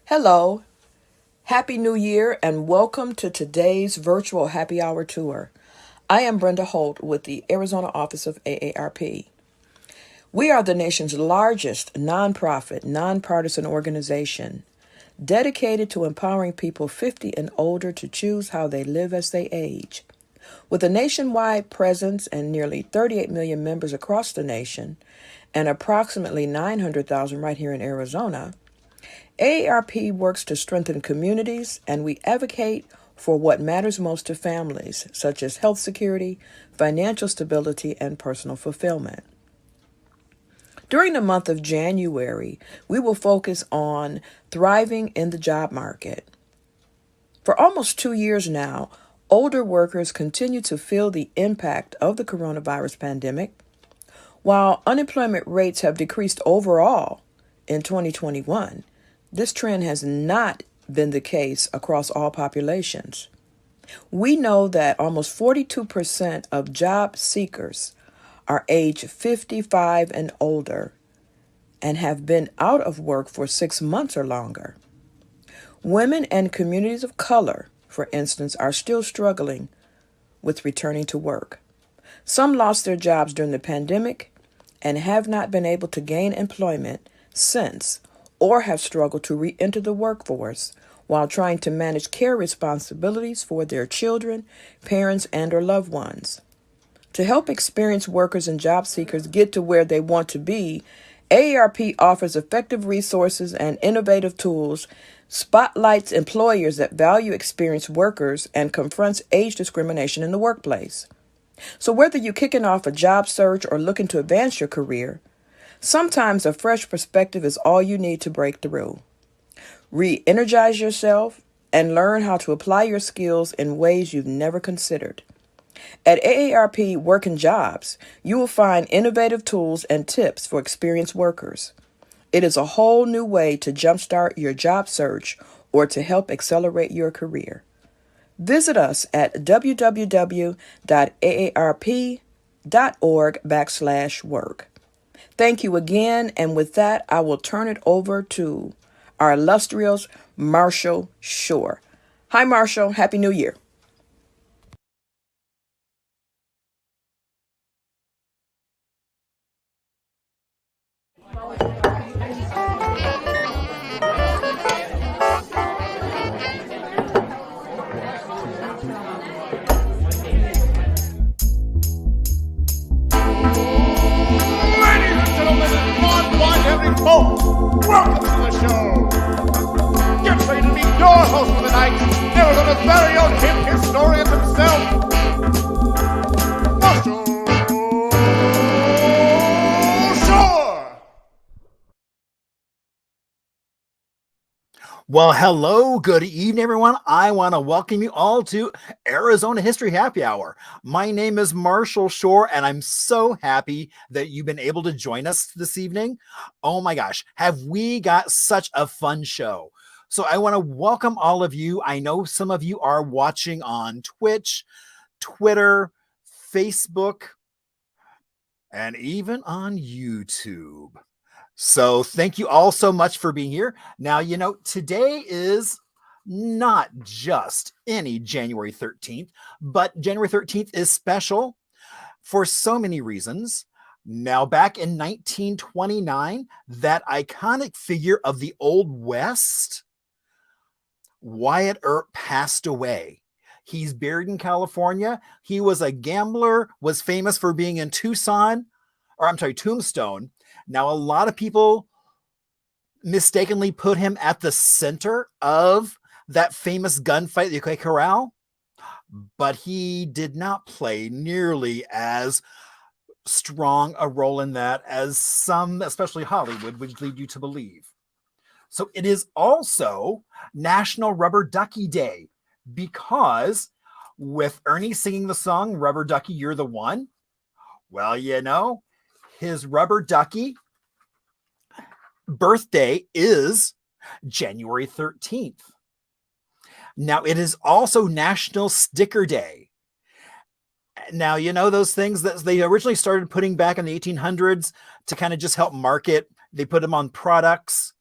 Hello, Happy New Year, and welcome to today's virtual happy hour tour. I am Brenda Holt with the Arizona office of AARP. We are the nation's largest nonprofit, nonpartisan organization dedicated to empowering people 50 and older to choose how they live as they age. With a nationwide presence and nearly 38 million members across the nation, and approximately 900,000 right here in Arizona, AARP works to strengthen communities, and we advocate for what matters most to families, such as health security, financial stability, and personal fulfillment. During the month of January, we will focus on thriving in the job market. For almost 2 years now, older workers continue to feel the impact of the coronavirus pandemic. While unemployment rates have decreased overall in 2021, this trend has not been the case across all populations. We know that almost 42% of job seekers are age 55 and older and have been out of work for 6 months or longer. Women and communities of color, for instance, are still struggling with returning to work. Some lost their jobs during the pandemic and have not been able to gain employment since, or have struggled to re-enter the workforce while trying to manage care responsibilities for their children, parents, and/or loved ones. To help experienced workers and job seekers get to where they want to be, AARP offers effective resources and innovative tools, spotlights employers that value experienced workers, and confronts age discrimination in the workplace. So whether you're kicking off a job search or looking to advance your career, sometimes a fresh perspective is all you need to break through. Re-energize yourself and learn how to apply your skills in ways you've never considered. At AARP Working Jobs, you will find innovative tools and tips for experienced workers. It is a whole new way to jumpstart your job search or to help accelerate your career. Visit us at www.aarp.org/work. Thank you again, and with that, I will turn it over to our illustrious Marshall Shore. Hi, Marshall. Happy New Year. Ladies and gentlemen, non-binary folks, welcome to the show. Get ready to meet your host for the night, Arizona's very own hip historian himself, Marshall Shore. Well, hello, good evening, everyone. I want to welcome you all to Arizona History Happy Hour. My name is Marshall Shore, and I'm so happy that you've been able to join us this evening. Oh my gosh, have we got such a fun show? So I want to welcome all of you. I know some of you are watching on Twitch, Twitter, Facebook, and even on YouTube. So thank you all so much for being here. Now, today is not just any January 13th, but January 13th is special for so many reasons. Now, back in 1929, that iconic figure of the Old West, Wyatt Earp, passed away. He's buried in California. He was a gambler, was famous for being in Tombstone. Now, a lot of people mistakenly put him at the center of that famous gunfight at the OK Corral, but he did not play nearly as strong a role in that as some, especially Hollywood, would lead you to believe. So it is also National Rubber Ducky Day, because with Ernie singing the song, Rubber Ducky, You're the One, well, his rubber ducky birthday is January 13th. Now, it is also National Sticker Day. Now, those things that they originally started putting back in the 1800s to kind of just help market, they put them on products.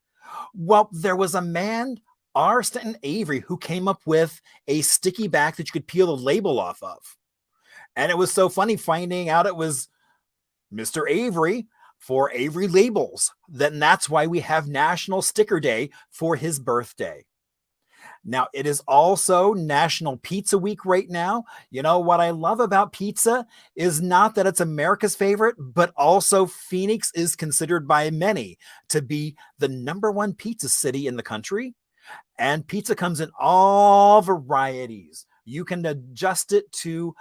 Well, there was a man, R. Stanton Avery, who came up with a sticky back that you could peel the label off of. And it was so funny finding out it was Mr. Avery for Avery Labels. Then that's why we have National Sticker Day for his birthday. Now, it is also National Pizza Week right now. You know, what I love about pizza is not that it's America's favorite, but also Phoenix is considered by many to be the #1 pizza city in the country. And pizza comes in all varieties. You can adjust it to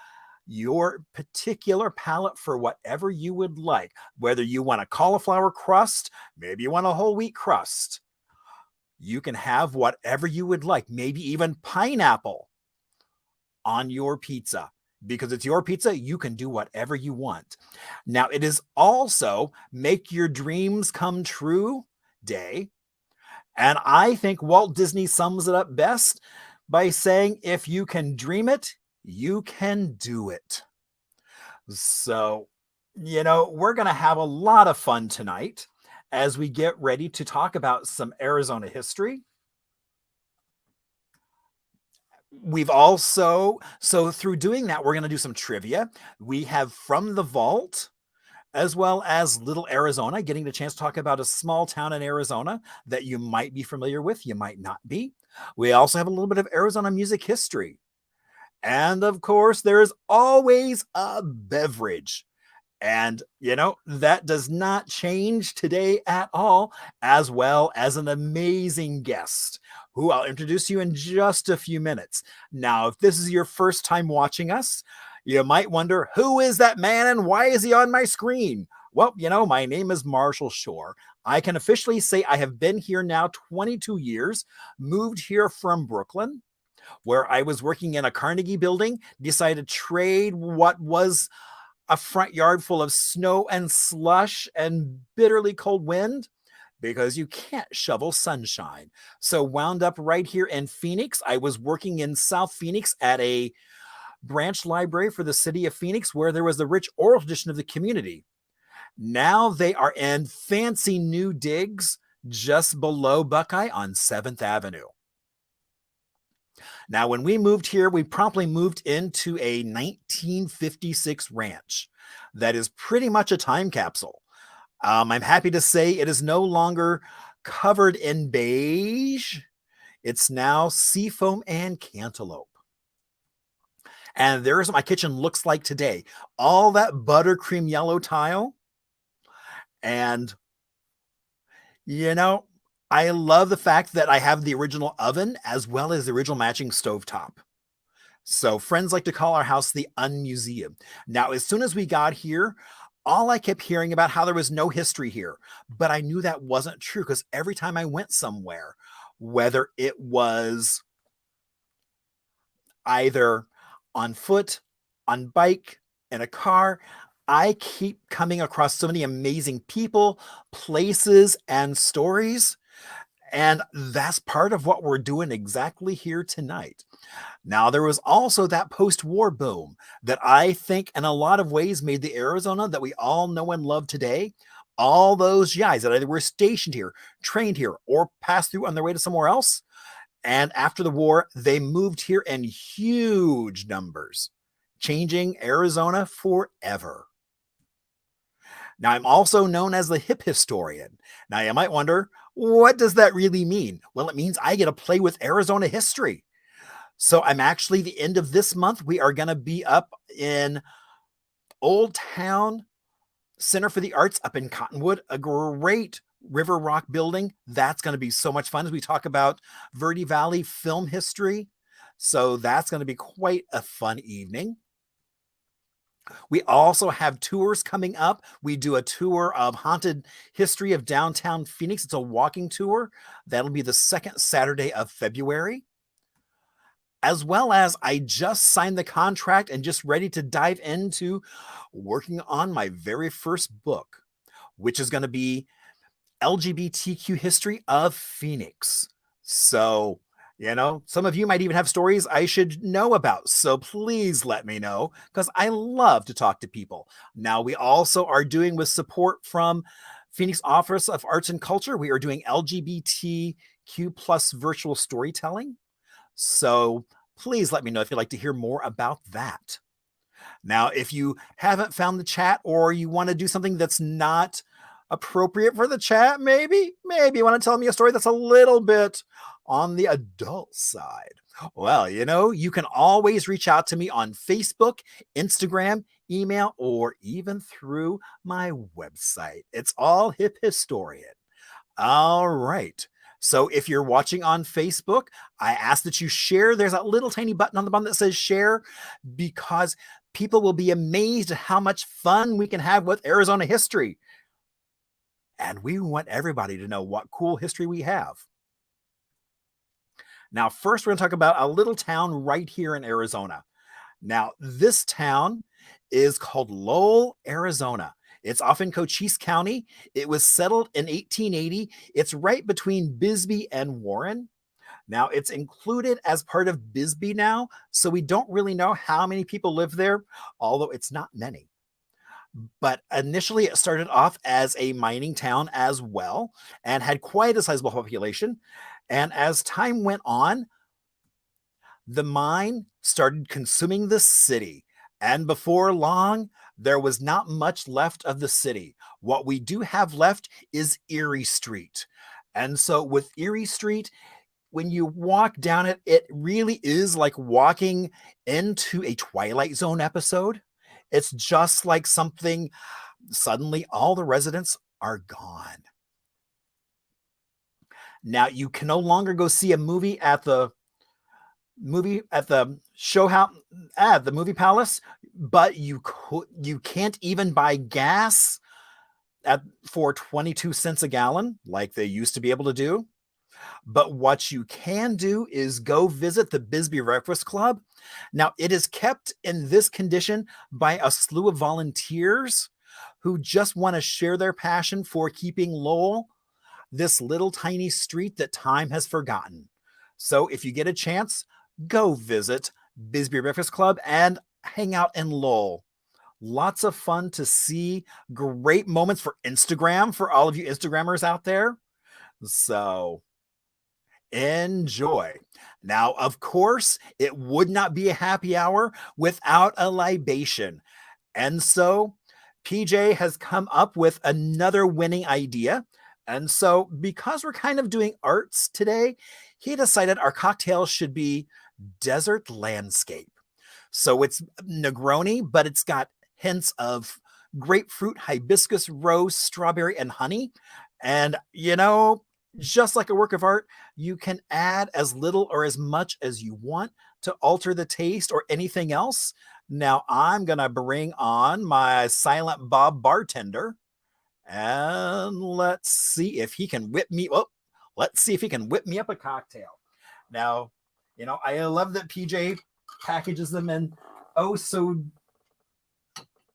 your particular palate for whatever you would like, whether you want a cauliflower crust, maybe you want a whole wheat crust. You can have whatever you would like, maybe even pineapple on your pizza. Because it's your pizza, you can do whatever you want. Now, it is also Make Your Dreams Come True Day. And I think Walt Disney sums it up best by saying, if you can dream it, you can do it. So, we're going to have a lot of fun tonight as we get ready to talk about some Arizona history. We've also, so through doing that, we're going to do some trivia. We have From the Vault, as well as Little Arizona, getting the chance to talk about a small town in Arizona that you might be familiar with, you might not be. We also have a little bit of Arizona music history. And of course, there is always a beverage. And, that does not change today at all, as well as an amazing guest who I'll introduce you in just a few minutes. Now, if this is your first time watching us, you might wonder, who is that man and why is he on my screen? Well, my name is Marshall Shore. I can officially say I have been here now 22 years, moved here from Brooklyn, where I was working in a Carnegie building, decided to trade what was a front yard full of snow and slush and bitterly cold wind because you can't shovel sunshine. So wound up right here in Phoenix. I was working in South Phoenix at a branch library for the city of Phoenix where there was the rich oral tradition of the community. Now they are in fancy new digs just below Buckeye on 7th Avenue. Now, when we moved here, we promptly moved into a 1956 ranch that is pretty much a time capsule. I'm happy to say it is no longer covered in beige. It's now seafoam and cantaloupe. And there's what my kitchen looks like today. All that buttercream yellow tile. And, I love the fact that I have the original oven as well as the original matching stovetop. So friends like to call our house the Museum. Now, as soon as we got here, all I kept hearing about how there was no history here, but I knew that wasn't true because every time I went somewhere, whether it was either on foot, on bike, in a car, I keep coming across so many amazing people, places, and stories. And that's part of what we're doing exactly here tonight. Now, there was also that post-war boom that I think in a lot of ways made the Arizona that we all know and love today. All those guys that either were stationed here, trained here, or passed through on their way to somewhere else. And after the war, they moved here in huge numbers, changing Arizona forever. Now, I'm also known as the hip historian. Now, you might wonder, what does that really mean? Well, it means I get to play with Arizona history. So I'm actually, the end of this month, we are going to be up in Old Town Center for the Arts up in Cottonwood, a great River Rock building. That's going to be so much fun as we talk about Verde Valley film history. So that's going to be quite a fun evening. We also have tours coming up. We do a tour of Haunted History of Downtown Phoenix. It's a walking tour. That'll be the second Saturday of February. As well as I just signed the contract and just ready to dive into working on my very first book, which is going to be LGBTQ History of Phoenix. So, some of you might even have stories I should know about. So please let me know because I love to talk to people. Now, we also are doing with support from Phoenix Office of Arts and Culture, we are doing LGBTQ plus virtual storytelling. So please let me know if you'd like to hear more about that. Now, if you haven't found the chat or you want to do something that's not appropriate for the chat, maybe you want to tell me a story that's a little bit on the adult side. Well, you can always reach out to me on Facebook, Instagram, email, or even through my website. It's all Hip Historian. All right. So if you're watching on Facebook, I ask that you share. There's a little tiny button on the bottom that says share, because people will be amazed at how much fun we can have with Arizona history. And we want everybody to know what cool history we have. Now, first, we're going to talk about a little town right here in Arizona. Now, this town is called Lowell, Arizona. It's off in Cochise County. It was settled in 1880. It's right between Bisbee and Warren. Now, it's included as part of Bisbee now, so we don't really know how many people live there, although it's not many. But initially, it started off as a mining town as well and had quite a sizable population. And as time went on, the mine started consuming the city. And before long, there was not much left of the city. What we do have left is Erie Street. And so with Erie Street, when you walk down it, it really is like walking into a Twilight Zone episode. It's just like something, suddenly all the residents are gone. Now you can no longer go see a movie at the show house at the movie palace, but you can't even buy gas for 22 cents a gallon like they used to be able to do. But what you can do is go visit the Bisbee Breakfast Club. Now, it is kept in this condition by a slew of volunteers who just want to share their passion for keeping Lowell, this little tiny street that time has forgotten. So if you get a chance, go visit Bisbee Breakfast Club and hang out in Lowell. Lots of fun to see. Great moments for Instagram for all of you Instagrammers out there. So enjoy. Now, of course, it would not be a happy hour without a libation. And so PJ has come up with another winning idea. And so because we're kind of doing arts today, he decided our cocktail should be desert landscape. So it's Negroni, but it's got hints of grapefruit, hibiscus, rose, strawberry, and honey. And, just like a work of art, you can add as little or as much as you want to alter the taste or anything else. Now I'm going to bring on my Silent Bob bartender and let's see if he can whip me up a cocktail. Now, I love that PJ packages them in so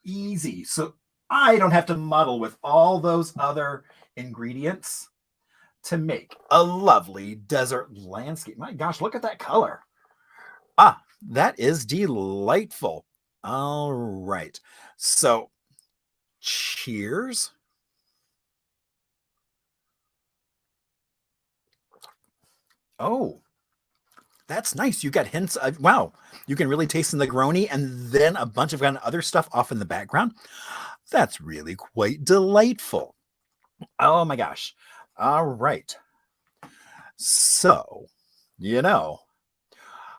easy. So I don't have to muddle with all those other ingredients to make a lovely desert landscape. My gosh, look at that color. That is delightful. All right. So cheers. Oh, that's nice. You got hints of, wow, you can really taste the Negroni and then a bunch of kind of other stuff off in the background. That's really quite delightful. Oh my gosh. All right. So,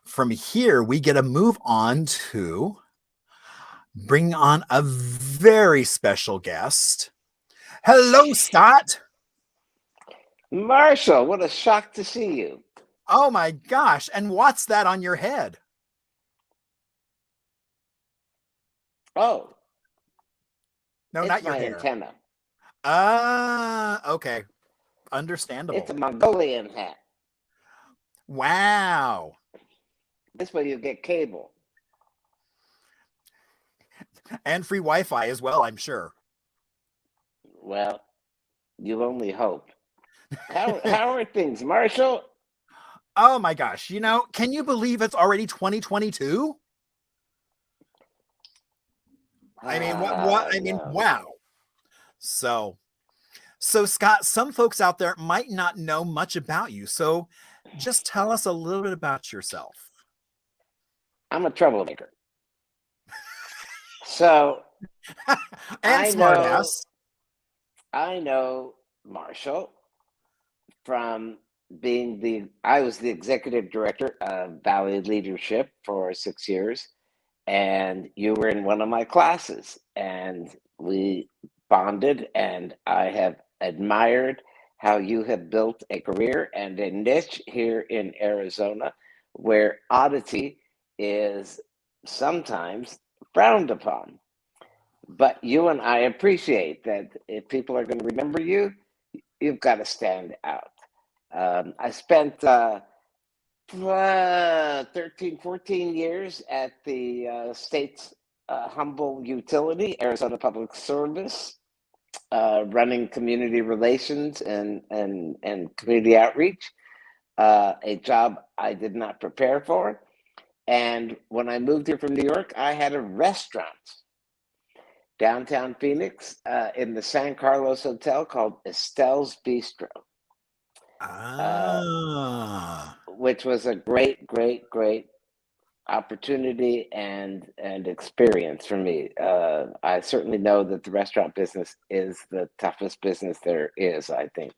from here, we get to move on to bring on a very special guest. Hello, Scott. Marshall, what a shock to see you. Oh my gosh. And what's that on your head? Oh. No, not your hair. Antenna. Okay. Understandable. It's a Mongolian hat. Wow. This way you get cable. And free Wi-Fi as well, I'm sure. Well, you only hope. How are things, Marshall? Oh my gosh. Can you believe it's already 2022? I mean, what? I mean, no. wow. So So, Scott, some folks out there might not know much about you. So, just tell us a little bit about yourself. I'm a troublemaker. So And I know smartass. I know Marshall from I was the executive director of Valley Leadership for 6 years, and you were in one of my classes, and we bonded, and I have admired how you have built a career and a niche here in Arizona where oddity is sometimes frowned upon. But you and I appreciate that if people are going to remember you, you've got to stand out. I spent 13, 14 years at the state's humble utility, Arizona Public Service, running community relations and community outreach, a job I did not prepare for. And when I moved here from New York, I had a restaurant downtown Phoenix in the San Carlos Hotel called Estelle's Bistro. Which was a great, great, great opportunity and experience for me. I certainly know that the restaurant business is the toughest business there is, I think.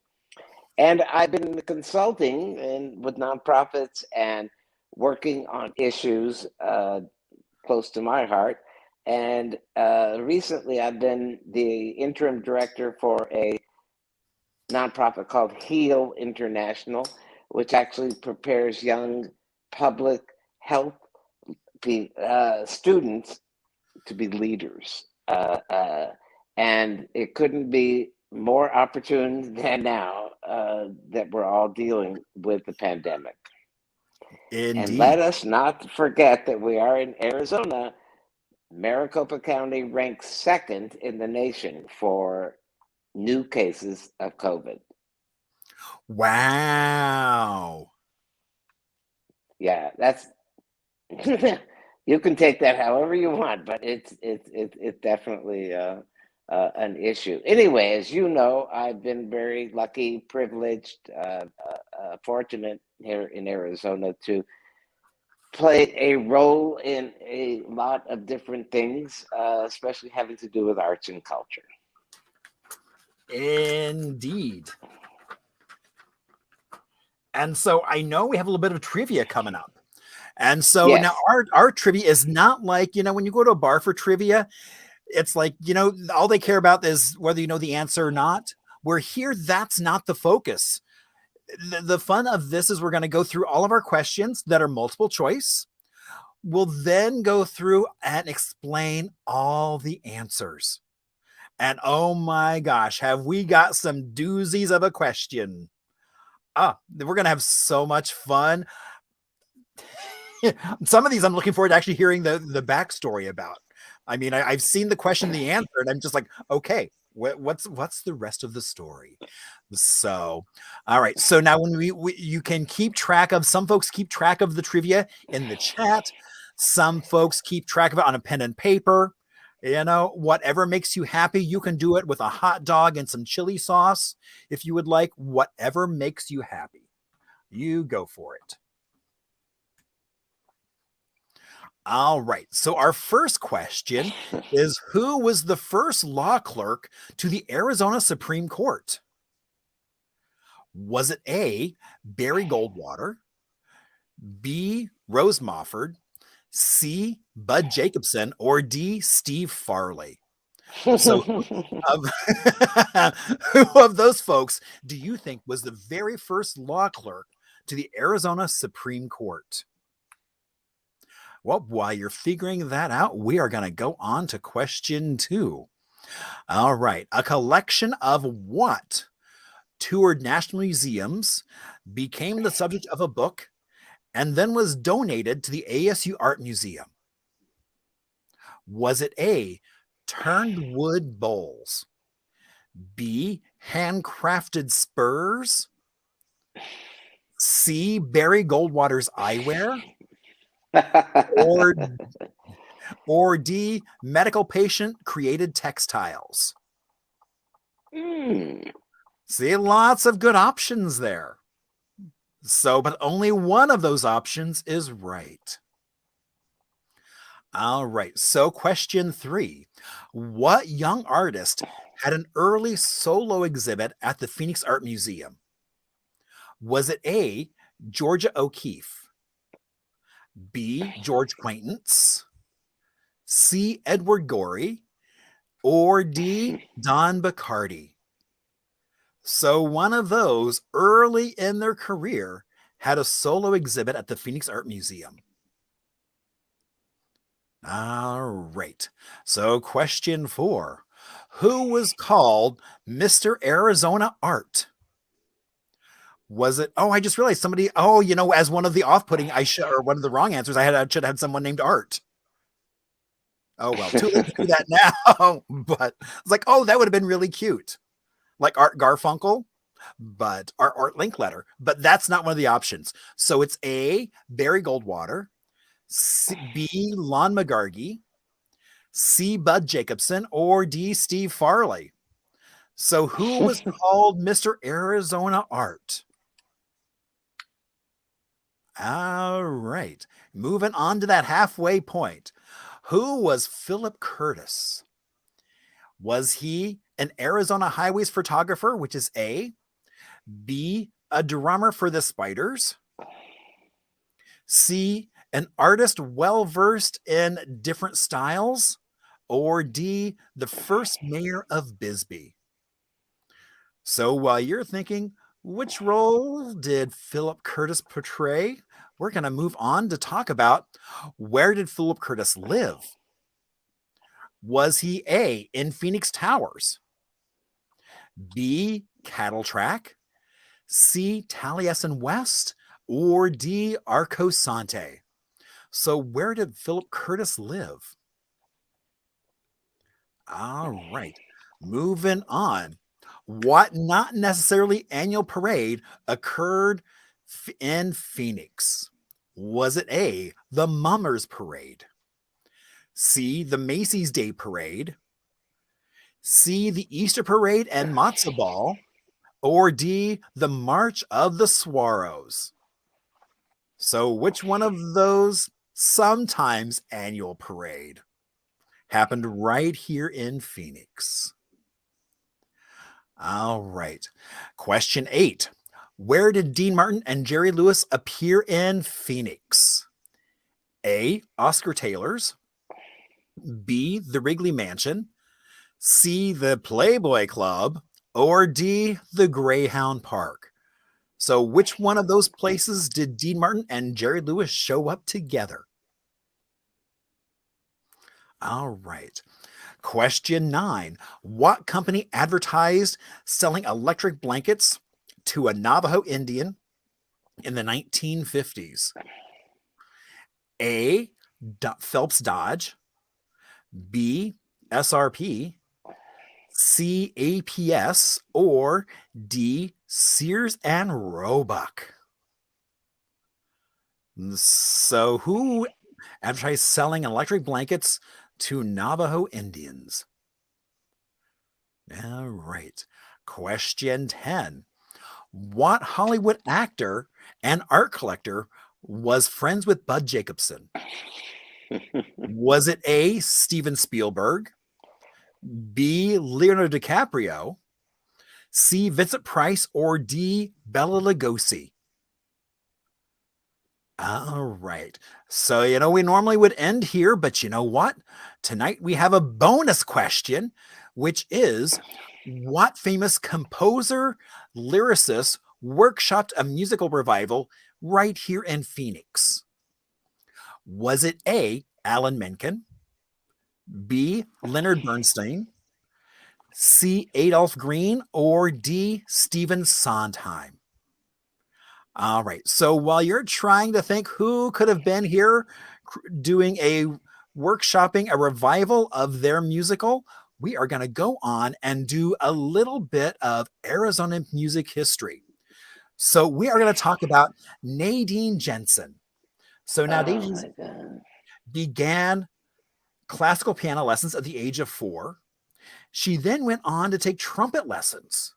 And I've been consulting with nonprofits and working on issues close to my heart. And recently, I've been the interim director for a nonprofit called HEAL International, which actually prepares young public health students to be leaders. And it couldn't be more opportune than now that we're all dealing with the pandemic. Indeed. And let us not forget that we are in Arizona. Maricopa County ranks second in the nation for new cases of COVID. Wow. Yeah, that's you can take that however you want, but it's definitely an issue. Anyway, as you know, I've been very lucky, privileged, fortunate here in Arizona to play a role in a lot of different things, especially having to do with arts and culture. Indeed. And so I know we have a little bit of trivia coming up. And so Yes. now our trivia is not like, when you go to a bar for trivia, it's like, all they care about is whether you know the answer or not. We're here, that's not the focus. The fun of this is we're going to go through all of our questions that are multiple choice. We'll then go through and explain all the answers. And oh my gosh, have we got some doozies of a question. We're going to have so much fun. Some of these I'm looking forward to actually hearing the backstory about. I mean, I've seen the question, the answer, and I'm just like, okay, what's the rest of the story? So, all right. So now when you can keep track of, some folks keep track of the trivia in the chat. Some folks keep track of it on a pen and paper. Whatever makes you happy, you can do it with a hot dog and some chili sauce. If you would like, whatever makes you happy, you go for it. All right. So our first question is, who was the first law clerk to the Arizona Supreme Court? Was it A, Barry Goldwater, B, Rose Mofford, C, Bud Jacobson, or D, Steve Farley? So who of those folks do you think was the very first law clerk to the Arizona Supreme Court? Well, while you're figuring that out, we are going to go on to question 2. All right. A collection of what toured national museums, became the subject of a book, and then was donated to the ASU Art Museum? Was it A, turned wood bowls, B, handcrafted spurs, C, Barry Goldwater's eyewear, or D, medical patient created textiles? See, lots of good options there. So, but only one of those options is right. All right. So, question 3. What young artist had an early solo exhibit at the Phoenix Art Museum? Was it A, Georgia O'Keeffe, B, George Quaintance, C, Edward Gorey, or D, Don Bacardi? So, one of those early in their career had a solo exhibit at the Phoenix Art Museum. All right. So, question 4. Who was called Mr. Arizona Art? Was it? Oh, I just realized somebody. Oh, as one of the off-putting, or one of the wrong answers, I should have had someone named Art. Oh well, too late to do that now. But it's like, oh, that would have been really cute, like Art Garfunkel, but Art Linkletter. But that's not one of the options. So it's A, Barry Goldwater, B, Lon McGargy, C, Bud Jacobson, or D, Steve Farley. So who was called Mr. Arizona Art? All right. Moving on to that halfway point. Who was Philip Curtis? Was he an Arizona highways photographer, which is A, B, a drummer for the Spiders, C, an artist well-versed in different styles, or D, the first mayor of Bisbee? So while you're thinking, which role did Philip Curtis portray? We're going to move on to talk about, where did Philip Curtis live? Was he A, in Phoenix Towers, B, Cattle Track, C, Taliesin West, or D, Arco Sante? So where did Philip Curtis live? All right, moving on. What not necessarily annual parade occurred in Phoenix? Was it A, the Mummers Parade, C, the Macy's Day Parade, C, the Easter Parade and Matzo Ball, or D, the March of the Swarrows? So which one of those sometimes annual parade happened right here in Phoenix? All right. Question 8. Where did Dean Martin and Jerry Lewis appear in Phoenix? A, Oscar Taylor's, B, the Wrigley Mansion, C, the Playboy Club, or D, the Greyhound Park? So which one of those places did Dean Martin and Jerry Lewis show up together? All right. Question 9. What company advertised selling electric blankets to a Navajo Indian in the 1950s? A, Phelps Dodge, B, SRP, C, APS, or D, Sears and Roebuck? So who advertised selling electric blankets to Navajo Indians? All right. Question 10. What Hollywood actor and art collector was friends with Bud Jacobson? Was it A, Steven Spielberg, B, Leonardo DiCaprio, C, Vincent Price, or D, Bela Lugosi? All right. So, we normally would end here, but you know what? Tonight we have a bonus question, which is, what famous composer, lyricist workshopped a musical revival right here in Phoenix? Was it A, Alan Menken, B, Leonard Bernstein, C, Adolph Green, or D, Stephen Sondheim? All right. So while you're trying to think who could have been here doing a workshopping, a revival of their musical, we are going to go on and do a little bit of Arizona music history. So we are going to talk about Nadine Jensen. So now Nadine began classical piano lessons at the age of 4. She then went on to take trumpet lessons.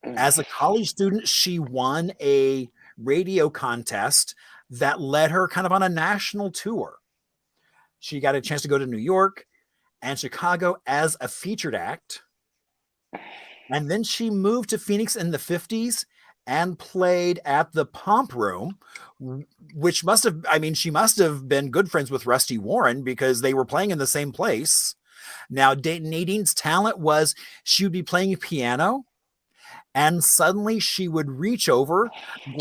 As a college student, she won a radio contest that led her kind of on a national tour. She got a chance to go to New York and Chicago as a featured act. And then she moved to Phoenix in the 50s and played at the Pomp Room, which must have, I mean, she must have been good friends with Rusty Warren because they were playing in the same place. Now, Nadine's talent was she would be playing piano, and suddenly she would reach over,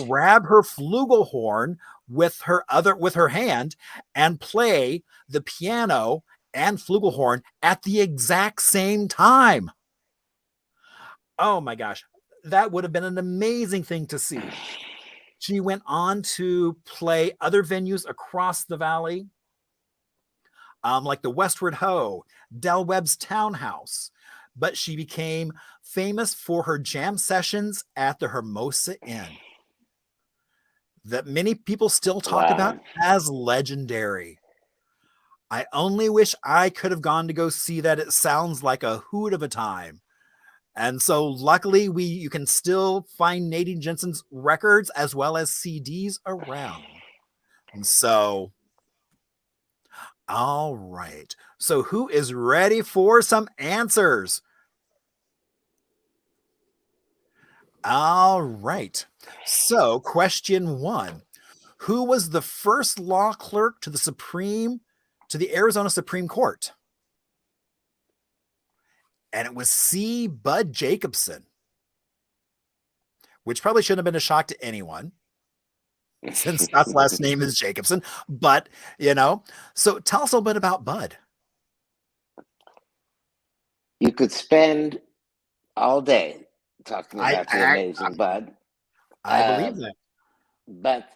grab her flugelhorn with her hand, and play the piano and flugelhorn at the exact same time. Oh my gosh, that would have been an amazing thing to see. She went on to play other venues across the valley, like the Westward Ho, Del Webb's Townhouse. But she became famous for her jam sessions at the Hermosa Inn, that many people still talk about as legendary. I only wish I could have gone to go see that. It sounds like a hoot of a time. And so luckily you can still find Nadine Jensen's records as well as CDs around. And so, all right. So who is ready for some answers? All right. So question 1, who was the first law clerk to the Arizona Supreme Court? And it was C. Bud Jacobson, which probably shouldn't have been a shock to anyone since Scott's last name is Jacobson. But, so tell us a little bit about Bud. You could spend all day talking about the amazing Bud. I believe that. But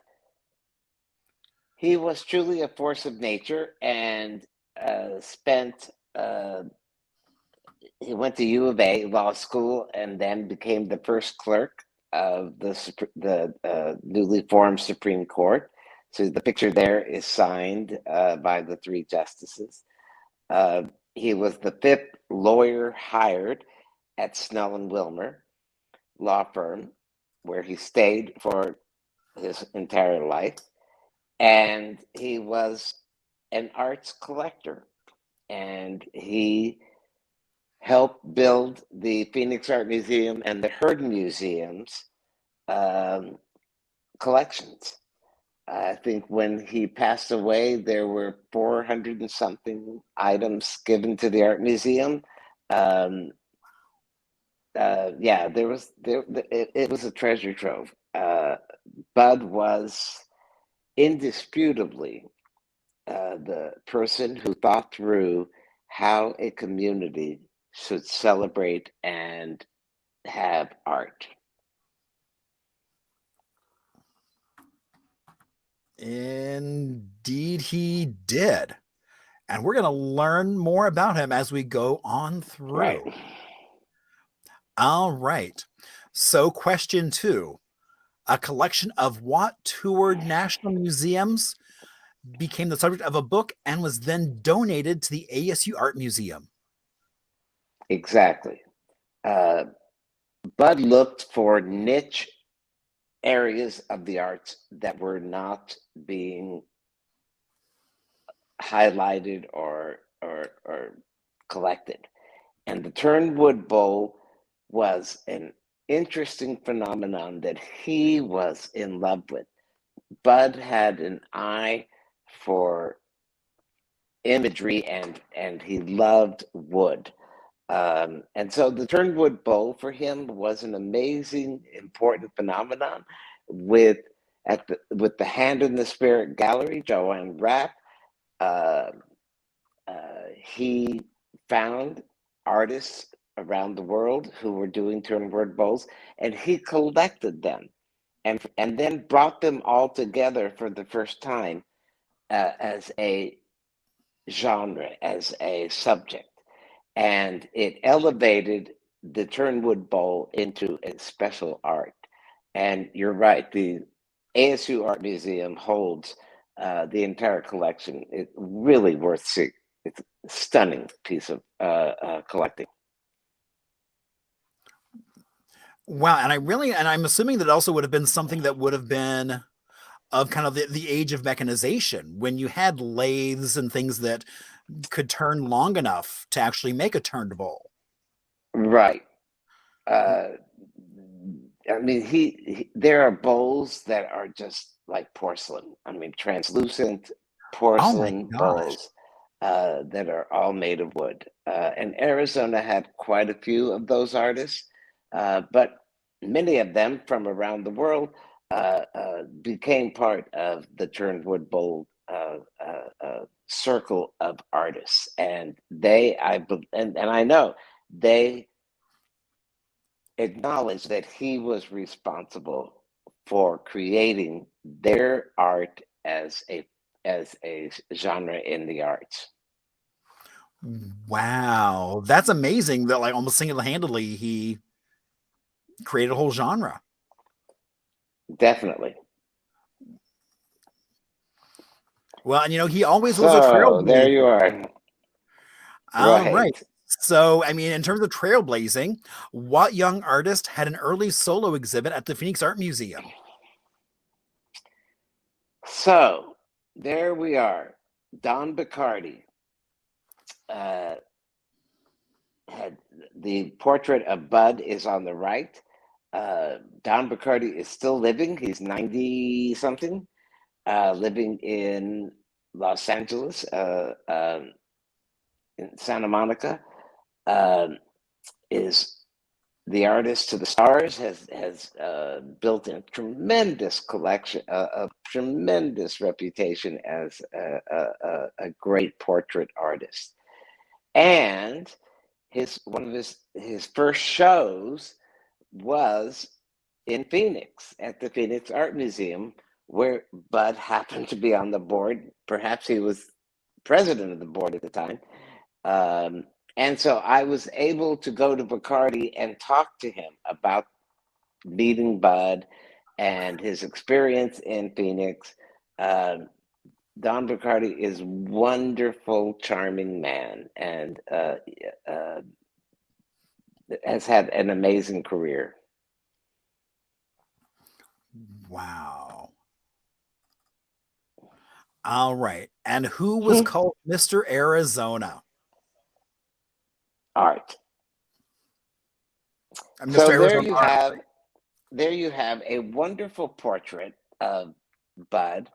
he was truly a force of nature and he went to U of A law school and then became the first clerk of the newly formed Supreme Court. So the picture there is signed by the 3 justices. He was the 5th lawyer hired at Snell and Wilmer law firm, where he stayed for his entire life. And he was an arts collector. And he helped build the Phoenix Art Museum and the Heard Museum's collections. I think when he passed away, there were 400 and something items given to the art museum. It was a treasure trove. Bud was indisputably the person who thought through how a community should celebrate and have art. Indeed, he did. And we're going to learn more about him as we go on through. Right. All right. So question 2, a collection of what toured national museums became the subject of a book and was then donated to the ASU Art Museum? Exactly. Bud looked for niche areas of the arts that were not being highlighted or collected. And the Turnwood Bowl was an interesting phenomenon that he was in love with. Bud had an eye for imagery and he loved wood. And so the Turnwood Bowl for him was an amazing, important phenomenon with the Hand in the Spirit Gallery, Joanne Rapp. He found artists around the world who were doing Turnwood Bowls, and he collected them and then brought them all together for the first time as a genre, as a subject. And it elevated the Turnwood Bowl into a special art. And you're right, the ASU Art Museum holds the entire collection. It's really worth seeing. It's a stunning piece of collecting. Wow, and I'm assuming that also would have been something that would have been of kind of the age of mechanization when you had lathes and things that could turn long enough to actually make a turned bowl. Right. Uh, I mean, there are bowls that are just like porcelain. I mean, translucent Oh my porcelain gosh. bowls that are all made of wood. And Arizona had quite a few of those artists, but many of them from around the world became part of the turned wood bowl circle of artists. And and I know they acknowledge that he was responsible for creating their art as a genre in the arts. Wow, that's amazing that like almost single-handedly he created a whole genre. Definitely. Well, and he always was a So there you trailblazer. are. All right. Right. So, I mean, in terms of trailblazing, what young artist had an early solo exhibit at the Phoenix Art Museum? So there we are. Don Bacardi uh, had the portrait of Bud is on the right. Don Bacardi is still living. He's 90 something, living in Los Angeles, in Santa Monica. Um, is the artist to the stars, has built a tremendous collection, a tremendous reputation as a great portrait artist. And one of his first shows was in Phoenix at the Phoenix Art Museum, where Bud happened to be on the board. Perhaps he was president of the board at the time. Um, and so I was able to go to Bacardi and talk to him about meeting Bud and his experience in Phoenix. Don Bacardi is wonderful, charming man, and has had an amazing career. Wow. All right. And who was called Mr. Arizona? Art. Mr. So Arizona Art. there you have a wonderful portrait of Bud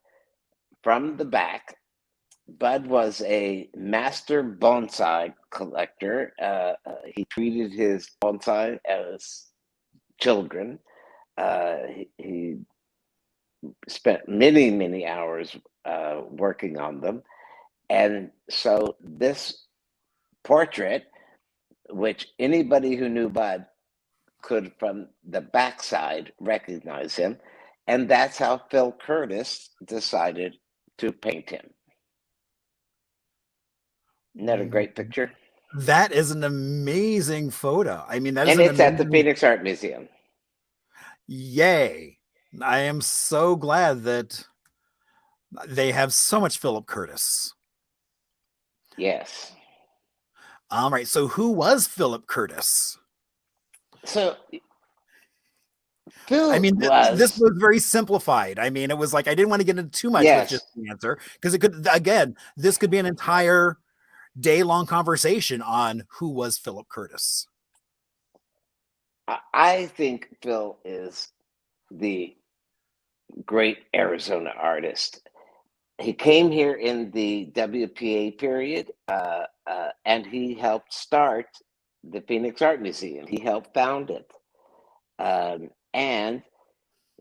from the back. Bud was a master bonsai collector. He treated his bonsai as children. He spent many, many hours working on them. And so this portrait, which anybody who knew Bud could from the backside recognize him. And that's how Phil Curtis decided to paint him. Isn't that a great picture? That is an amazing photo. I mean, that is And an it's at the amazing. Phoenix Art Museum. Yay. I am so glad that they have so much Philip Curtis. Yes. All right. So who was Philip Curtis? So Phil I mean, this was, was very simplified. I mean, it was like I didn't want to get into too much with yes, just the answer because this could be an entire day-long conversation on who was Philip Curtis. I think Phil is the great Arizona artist. He came here in the WPA period, and he helped start the Phoenix Art Museum. He helped found it. And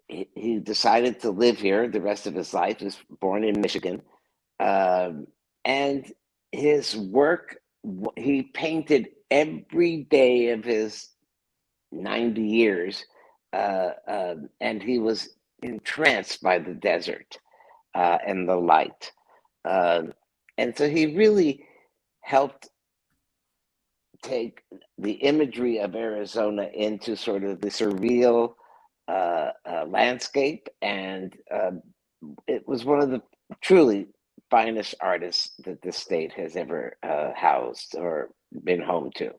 he decided to live here the rest of his life. He was born in Michigan. And his work, he painted every day of his 90 years, and he was entranced by the desert and the light. And so he really helped take the imagery of Arizona into sort of the surreal landscape. And it was one of the truly finest artists that the state has ever housed or been home to.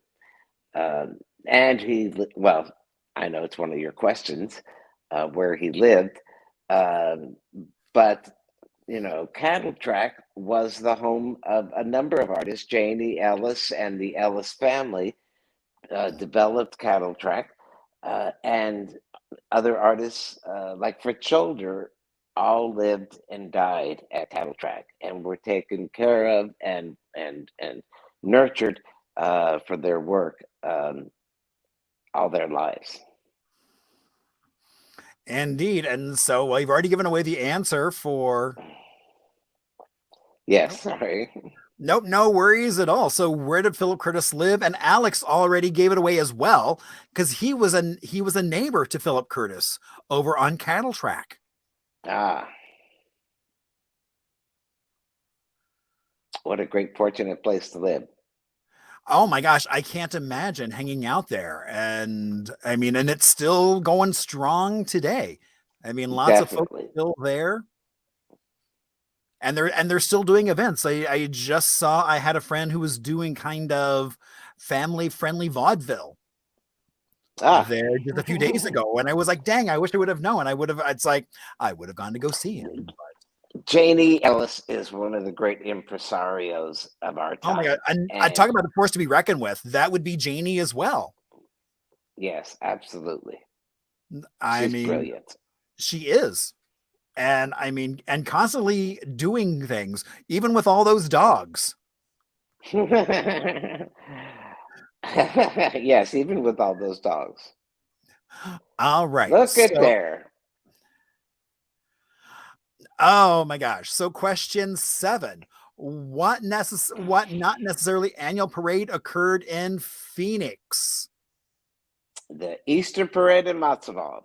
And he, well, I know it's one of your questions, where he lived. But Cattle Track was the home of a number of artists. Janie Ellis and the Ellis family developed Cattle Track, and other artists like Fritz Shoulder all lived and died at Cattle Track and were taken care of and nurtured for their work all their lives. Indeed. And so, well, you've already given away the answer for. Yes, sorry. Nope, no worries at all. So, where did Philip Curtis live? And Alex already gave it away as well, because he was a neighbor to Philip Curtis over on Cattle Track. Ah, what a great, fortunate place to live. Oh my gosh, I can't imagine hanging out there. And I mean, and it's still going strong today. I mean, lots of folks Definitely. still there. And they're still doing events. I just saw, I had a friend who was doing kind of family friendly vaudeville Ah, there just a few days ago. And I was like, dang, I wish I would have known. I would have gone to go see him. Janie Ellis is one of the great impresarios of our time. Oh my God. And I talk about a force to be reckoned with. That would be Janie as well. Yes, absolutely. She's Brilliant. She is. And I mean, and constantly doing things, even with all those dogs. Yes, even with all those dogs. All right. Look at there. Oh my gosh. So question 7. What not necessarily annual parade occurred in Phoenix? The Easter Parade in Matsuval.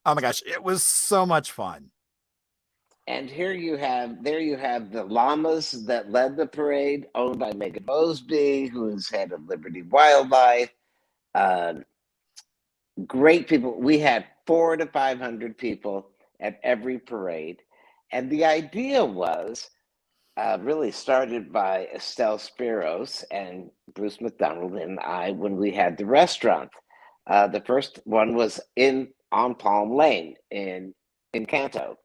Oh my gosh, it was so much fun. And there you have the llamas that led the parade, owned by Megan Mosby, who's head of Liberty Wildlife. Great people. We had 400 to 500 people at every parade. And the idea was really started by Estelle Spiros and Bruce McDonald and I when we had the restaurant. The first one was on Palm Lane in Canto.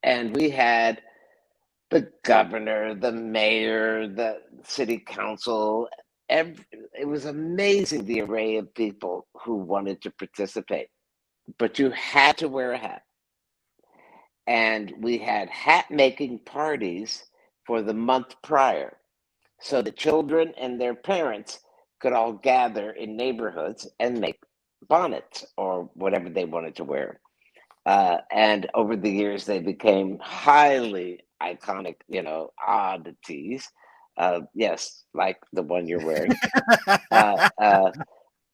And we had the governor, the mayor, the city council. It was amazing, the array of people who wanted to participate. But you had to wear a hat. And we had hat making parties for the month prior. So the children and their parents could all gather in neighborhoods and make bonnets or whatever they wanted to wear. And over the years, they became highly iconic, oddities. Yes, like the one you're wearing.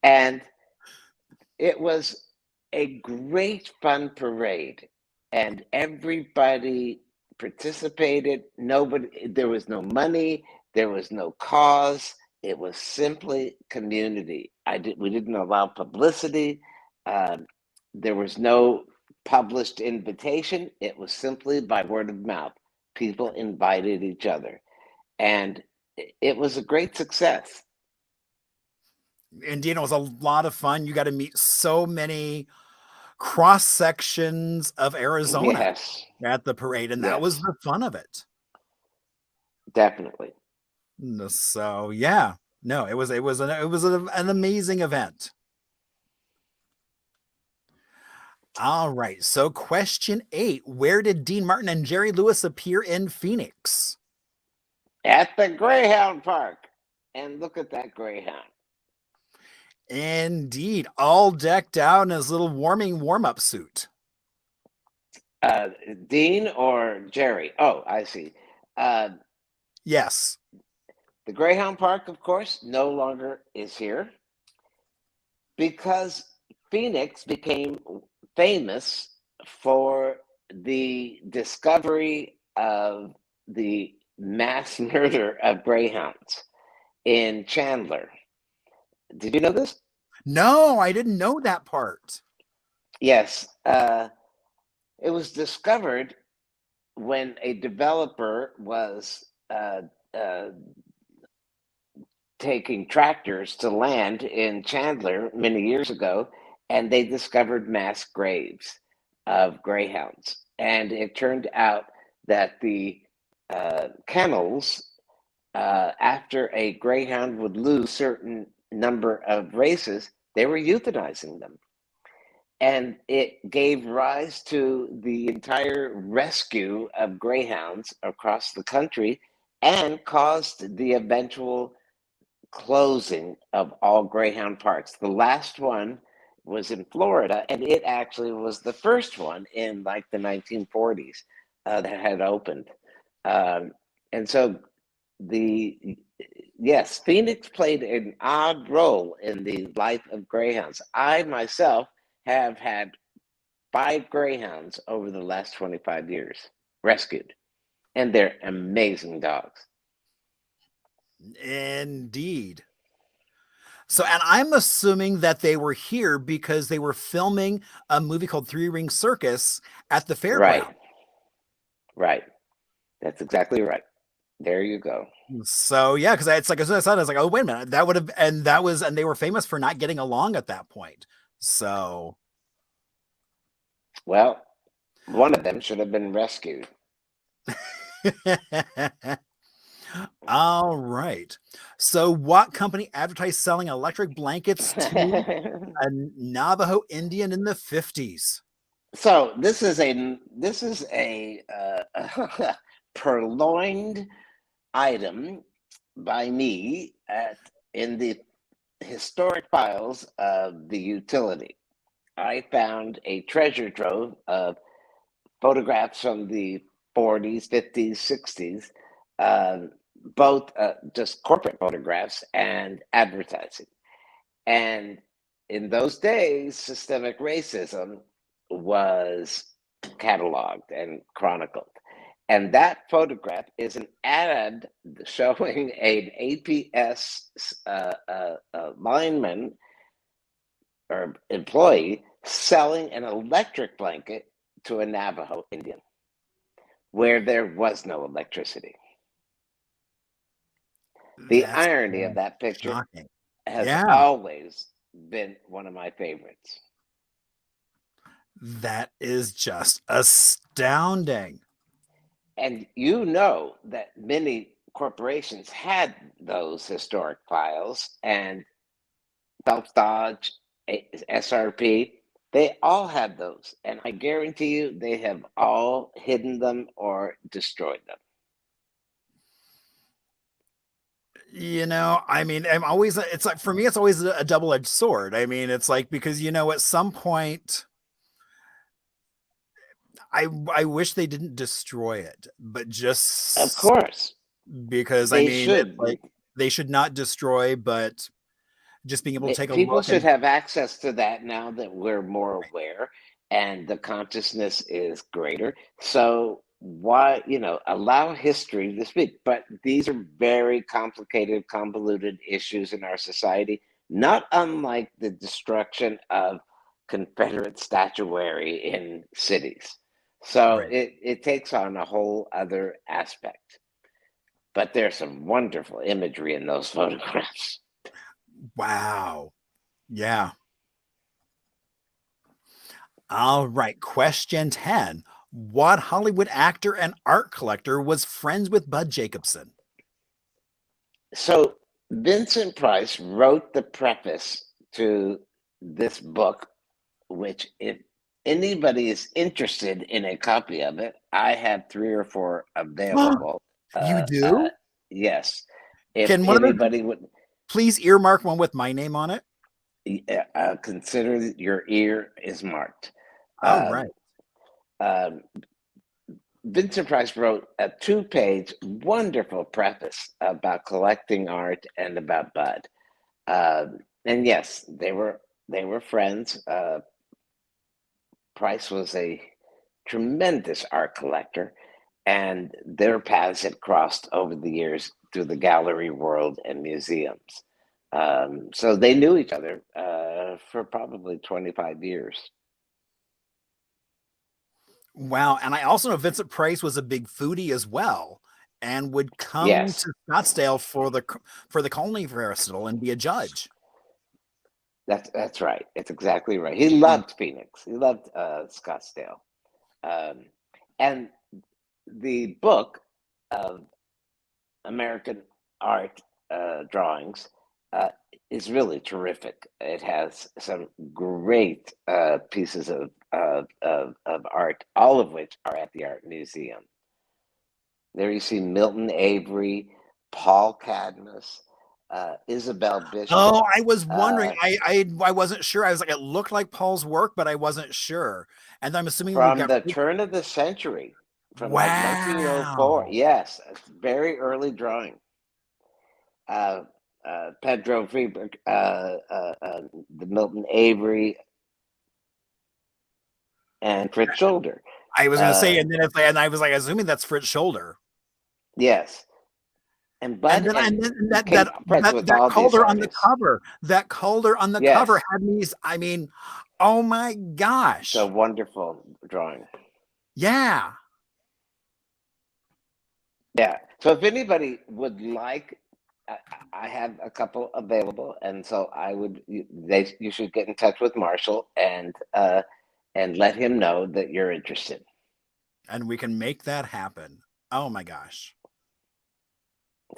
And it was a great fun parade, and everybody participated. There was no money, there was no cause. It was simply community. We didn't allow publicity. There was no published invitation. It was simply by word of mouth. People invited each other, and it was a great success. Indeed, it was a lot of fun. You got to meet so many cross sections of Arizona at the parade, and that was the fun of it. Definitely. So yeah, no, it was an amazing event. All right, so question 8: where did Dean Martin and Jerry Lewis appear in Phoenix? At the Greyhound Park. And look at that Greyhound. Indeed, all decked out in his little warm-up suit. Dean or Jerry? Oh, I see. Yes. The Greyhound Park, of course, no longer is here because Phoenix became famous for the discovery of the mass murder of greyhounds in Chandler. Did you know this? No, I didn't know that part. Yes. It was discovered when a developer was taking tractors to land in Chandler many years ago, and they discovered mass graves of greyhounds. And it turned out that the kennels, after a greyhound would lose certain number of races, they were euthanizing them. And it gave rise to the entire rescue of greyhounds across the country and caused the eventual closing of all greyhound parks. The last one was in Florida, and it actually was the first one in like the 1940s that had opened. And so yes, Phoenix played an odd role in the life of greyhounds. I myself have had 5 greyhounds over the last 25 years rescued, and they're amazing dogs. Indeed. So, and I'm assuming that they were here because they were filming a movie called Three Ring Circus at the fairground. Right. That's exactly right. There you go. So yeah, because it's like as soon as I saw it, I was like, oh wait a minute, that would have, and they were famous for not getting along at that point. So, well, one of them should have been rescued. all right. So, what company advertised selling electric blankets to a Navajo Indian in the 50s? So this is a purloined item by me in the historic files of the utility. I found a treasure trove of photographs from the 40s, 50s, 60s, both just corporate photographs and advertising. And in those days, systemic racism was cataloged and chronicled. And that photograph is an ad showing an APS lineman or employee selling an electric blanket to a Navajo Indian where there was no electricity. The irony of that picture shocking. has always been one of my favorites. That is just astounding. And you know that many corporations had those historic files, and Phelps Dodge, SRP, they all had those. And I guarantee you they have all hidden them or destroyed them. You know, I mean, it's like, for me, it's always a double-edged sword. I mean, it's like, because, you know, at some point, I wish they didn't destroy it, but just of course, because they I mean, should. like, they should not destroy, but just being able to take a look. People should have access to that now that we're more aware and the consciousness is greater. So why, allow history to speak? But these are very complicated, convoluted issues in our society, not unlike the destruction of Confederate statuary in cities. So it takes on a whole other aspect. But there's some wonderful imagery in those photographs. Wow. Yeah. All right. Question 10. What Hollywood actor and art collector was friends with Bud Jacobson? So Vincent Price wrote the preface to this book, which if anybody is interested in a copy of it, I have 3 or 4 available. You do? Yes. If Can one anybody would please earmark one with my name on it? consider that your ear is marked. All right. Vincent Price wrote a 2-page wonderful preface about collecting art and about Bud. And yes, they were friends. Price was a tremendous art collector, and their paths had crossed over the years through the gallery world and museums. So they knew each other for probably 25 years. Wow. And I also know Vincent Price was a big foodie as well. and would come Yes, to Scottsdale for the Colony Festival and be a judge. that's right. It's exactly right. He loved Phoenix. He loved Scottsdale, and the book of American art drawings uh, is really terrific. It has some great pieces of art, all of which are at the Art Museum. There you see Milton Avery, Paul Cadmus, Isabel Bishop. Oh, I was wondering. Uh, I wasn't sure. I was like, it looked like Paul's work, but I wasn't sure. And I'm assuming we've from got the turn of the century, from like 1904. wow. Yes, it's very early drawing. Uh, Pedro Freeberg, the Milton Avery, and Fritz Shoulder. I was gonna say, Uh, and then it's like, and I was like, assuming that's Fritz Shoulder. yes, and And Bud then had that became friends with that all these Calder on the artists. cover, Yes, had me. I mean, oh my it's a gosh, wonderful drawing. yeah. Yeah. So if anybody would like, I, I have a couple available, and so I would you should get in touch with Marshall and let him know that you're interested. And we can make that happen. Oh my gosh.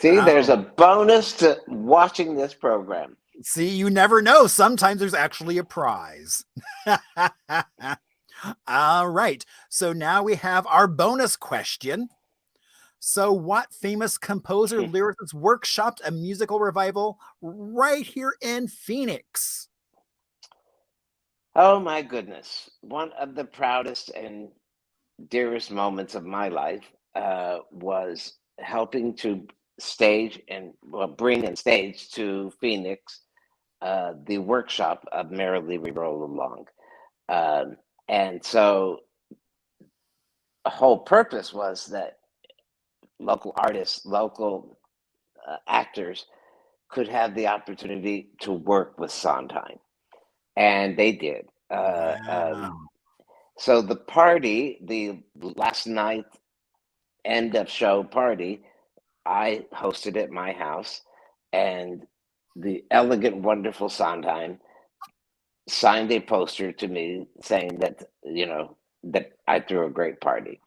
See, there's a Oh, bonus to watching this program. see, you never know. Sometimes there's actually a prize. All right. So now we have our bonus question. So, what famous composer lyricist workshopped a musical revival right here in Phoenix? Oh my goodness. One of the proudest and dearest moments of my life was helping to stage and well, bring and stage to Phoenix the workshop of Merrily We Roll Along. And so the whole purpose was that local artists, local actors could have the opportunity to work with Sondheim. And they did. Wow. So the party, the last night end of show party, I hosted at my house, and the elegant, wonderful Sondheim signed a poster to me saying that that I threw a great party,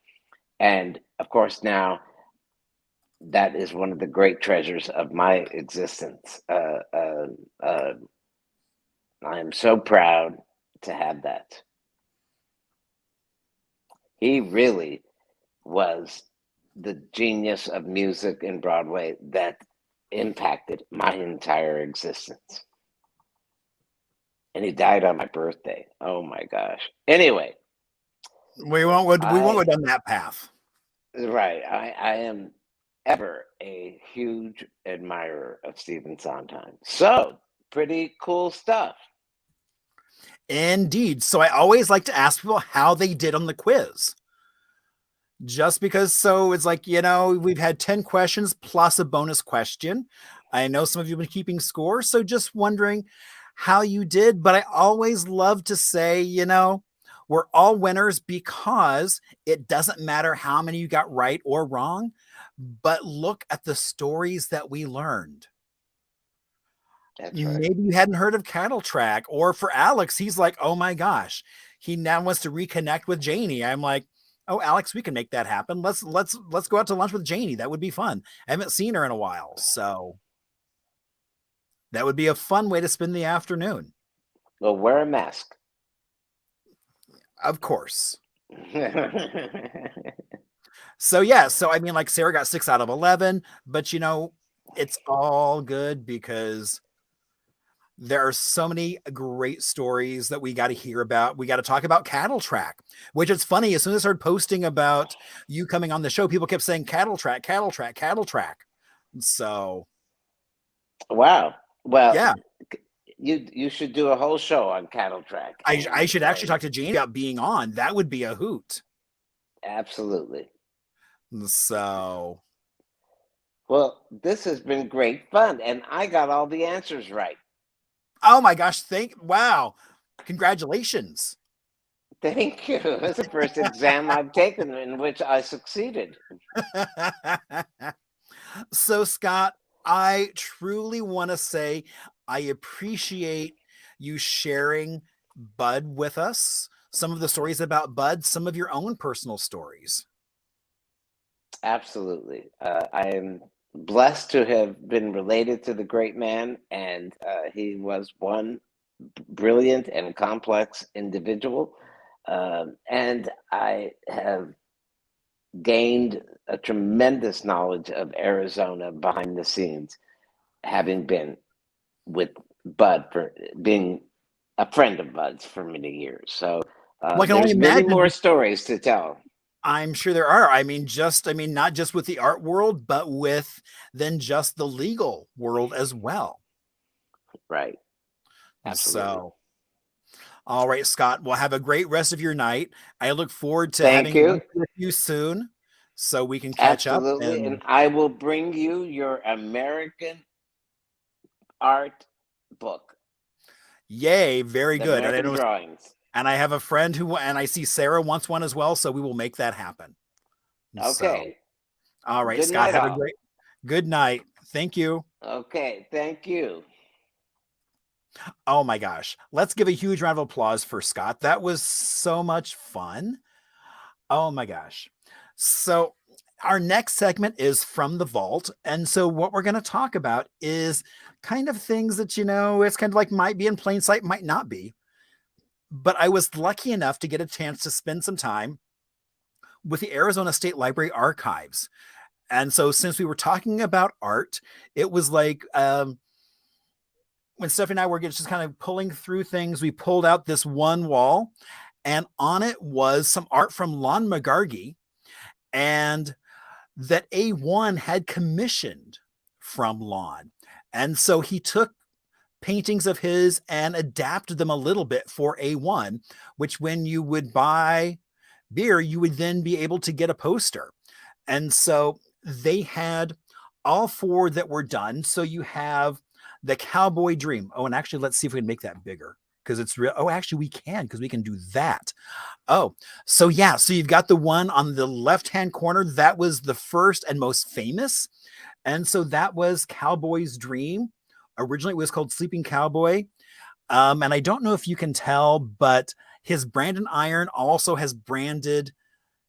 and of course now that is one of the great treasures of my existence. I am so proud to have that. He really was the genius of music in Broadway that impacted my entire existence. And he died on my birthday. Oh my gosh. Anyway, We won't go I down that path. right. I am ever a huge admirer of Stephen Sondheim. So pretty cool stuff. Indeed. So I always like to ask people how they did on the quiz. Just because, so it's like, we've had 10 questions plus a bonus question. I know some of you have been keeping score, so just wondering how you did. But I always love to say, we're all winners because it doesn't matter how many you got right or wrong, but look at the stories that we learned. That's right. Maybe you hadn't heard of Cattle Track, or for Alex, he's like, oh my gosh, he now wants to reconnect with Janie. I'm like, oh, Alex, we can make that happen. Let's go out to lunch with Janie. That would be fun. I haven't seen her in a while, so that would be a fun way to spend the afternoon. Well, wear a mask. Of course. So yeah, so I mean, like Sarah got 6 out of 11, but it's all good because there are so many great stories that we got to hear about. We got to talk about Cattle Track, which is funny. As soon as I started posting about you coming on the show, people kept saying Cattle Track, Cattle Track, Cattle Track. So, Wow. Well, yeah, you should do a whole show on Cattle Track. I should actually talk to Janie about being on. That would be a hoot. Absolutely. So, Well, this has been great fun, and I got all the answers right. oh my gosh, wow. Congratulations. Thank you. That's the first exam I've taken in which I succeeded. So, Scott, I truly want to say I appreciate you sharing Bud with us, some of the stories about Bud, some of your own personal stories. Absolutely. I am blessed to have been related to the great man, and he was one brilliant and complex individual. And I have gained a tremendous knowledge of Arizona behind the scenes, having been with Bud for being a friend of Bud's for many years. So Well, I can only there's many imagine. more stories to tell. I'm sure there are. I mean, not just with the art world, but with then just the legal world as well. Right. Absolutely. So, all right, Scott. Well, have a great rest of your night. I look forward to Thank having you. lunch with you soon, so we can catch up. Absolutely. And I will bring you your American art book. Yay, very The good. American drawings. And I have a friend and I see Sarah wants one as well, so we will make that happen. Okay. So, all right, Good Scott. night, Have all. a great good night. Thank you. Okay. Thank you. Oh my gosh. Let's give a huge round of applause for Scott. That was so much fun. Oh my gosh. So our next segment is from the vault. And so what we're going to talk about is kind of things that, it's kind of like might be in plain sight, might not be. But I was lucky enough to get a chance to spend some time with the Arizona State Library archives. And so since we were talking about art, it was like when Stephanie and I were just kind of pulling through things, we pulled out this one wall, and on it was some art from Lon McGargy, and that A1 had commissioned from Lon. And so he took paintings of his and adapted them a little bit for A1, which when you would buy beer, you would then be able to get a poster. And so they had all four that were done. So you have the Cowboy Dream. Oh, and actually, let's see if we can make that bigger because it's real. Oh, actually, we can because we can do that. Oh, so yeah. So you've got the one on the left-hand corner. That was the first and most famous. And so that was Cowboy's Dream. Originally, it was called Sleeping Cowboy. And I don't know if you can tell, but his Brandon Iron also has branded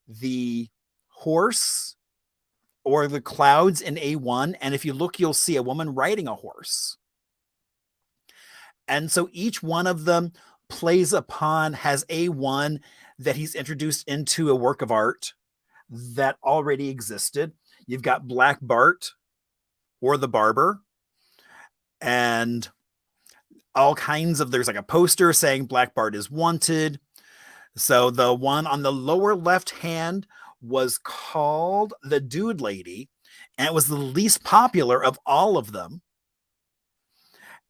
the horse or the clouds in A1. And if you look, you'll see a woman riding a horse. And so each one of them has A1 that he's introduced into a work of art that already existed. You've got Black Bart or the Barber, and all kinds of, there's like a poster saying Black Bart is wanted. So the one on the lower left hand was called the Dude Lady, and it was the least popular of all of them.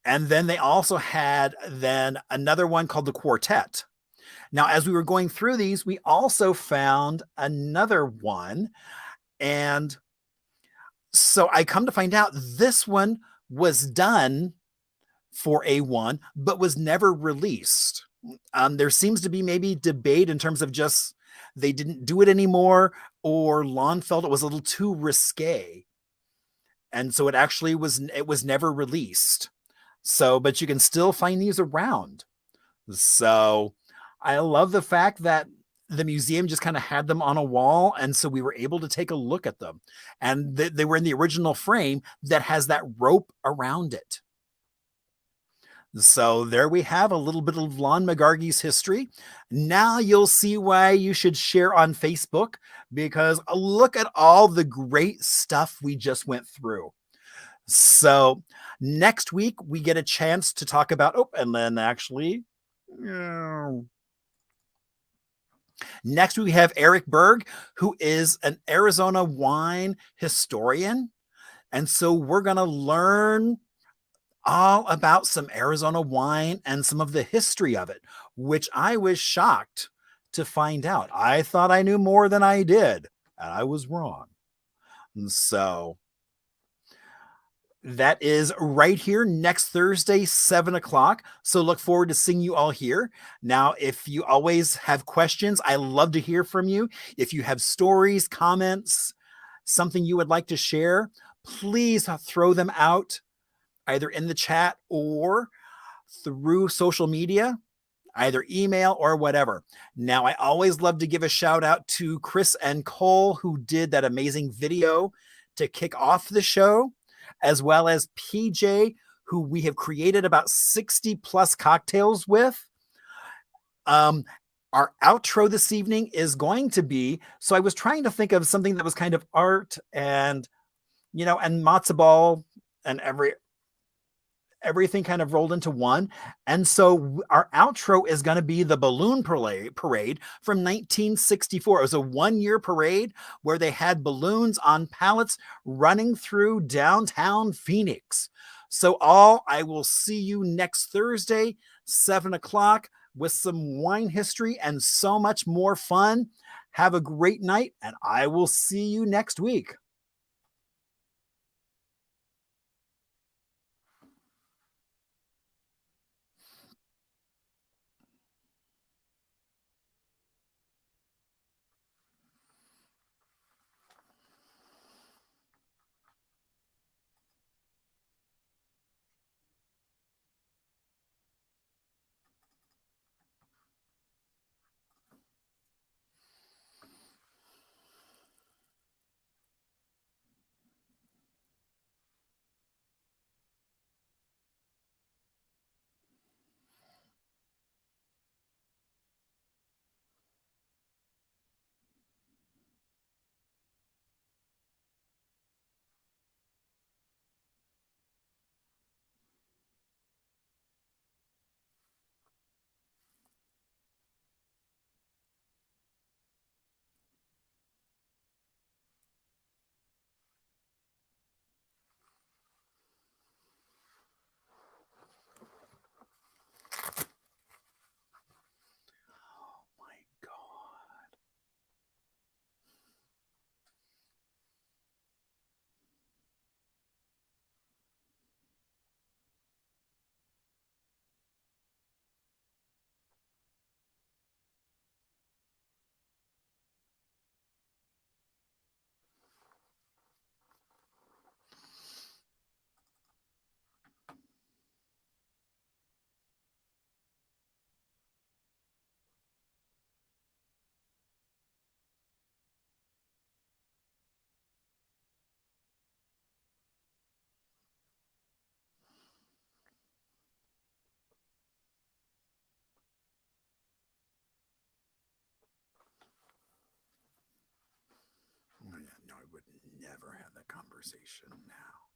And then they also had then another one called the Quartet. Now, as we were going through these, we also found another one. And so I come to find out this one was done for A1, but was never released. There seems to be maybe debate in terms of just they didn't do it anymore, or Lon felt it was a little too risque. And so it was never released. So, but you can still find these around. So I love the fact that the museum just kind of had them on a wall. And so we were able to take a look at them. And they were in the original frame that has that rope around it. So there we have a little bit of Lon McGargy's history. Now you'll see why you should share on Facebook, because look at all the great stuff we just went through. So next week we get a chance to talk about, next week we have Eric Berg, who is an Arizona wine historian. And so we're going to learn all about some Arizona wine and some of the history of it, which I was shocked to find out. I thought I knew more than I did, and I was wrong. And so That is right here next Thursday, 7 o'clock. So look forward to seeing you all here. Now, if you always have questions, I love to hear from you. If you have stories, comments, something you would like to share, please throw them out either in the chat or through social media, either email or whatever. Now, I always love to give a shout out to Chris and Cole, who did that amazing video to kick off the show, as well as PJ, who we have created about 60 plus cocktails with. Our outro this evening is going to be, so I was trying to think of something that was kind of art and, and matzo ball and everything kind of rolled into one. And so our outro is going to be the balloon parade from 1964. It was a 1-year parade where they had balloons on pallets running through downtown Phoenix. So I will see you next Thursday, 7 o'clock, with some wine history and so much more fun. Have a great night, and I will see you next week. No, I would never have that conversation now.